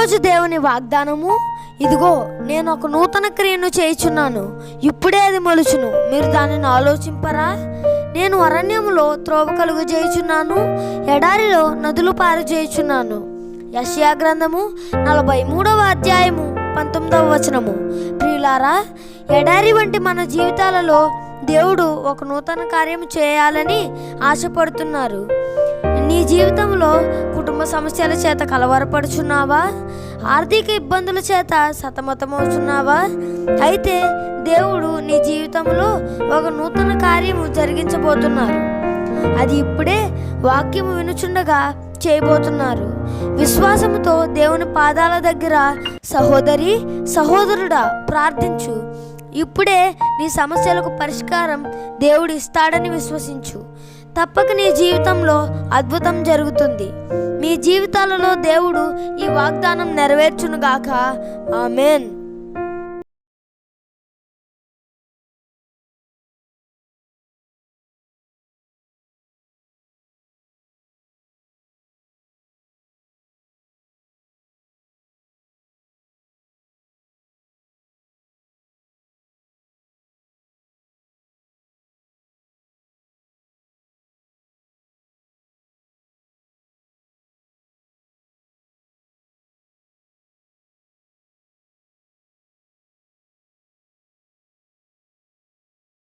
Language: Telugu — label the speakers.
Speaker 1: ఈరోజు దేవుని వాగ్దానము, ఇదిగో నేను ఒక నూతన క్రియను చేయుచున్నాను, ఇప్పుడే అది మొలుచును, మీరు దానిని ఆలోచింపరా? నేను అరణ్యములో త్రోవ కలుగు చేయుచున్నాను, ఎడారిలో నదులు పారు చేయుచున్నాను. యెషయా గ్రంథము 43వ అధ్యాయము 19వ వచనము. ప్రియులారా, ఎడారి వంటి మన జీవితాలలో దేవుడు ఒక నూతన కార్యం చేయాలని ఆశపడుతున్నారు. నీ జీవితంలో కుటుంబ సమస్యల చేత కలవరపడుచున్నావా? ఆర్థిక ఇబ్బందుల చేత సతమతమవుతున్నావా? అయితే దేవుడు నీ జీవితంలో ఒక నూతన కార్యము జరిగించబోతున్నారు. అది ఇప్పుడే వాక్యము వినుచుండగా చేయబోతున్నారు. విశ్వాసముతో దేవుని పాదాల దగ్గర సహోదరి సహోదరుడా ప్రార్థించు. ఇప్పుడే నీ సమస్యలకు పరిష్కారం దేవుడు ఇస్తాడని విశ్వసించు. తప్పక నీ జీవితంలో అద్భుతం జరుగుతుంది. మీ జీవితాలలో దేవుడు ఈ వాగ్దానం నెరవేర్చునుగాక. ఆమేన్.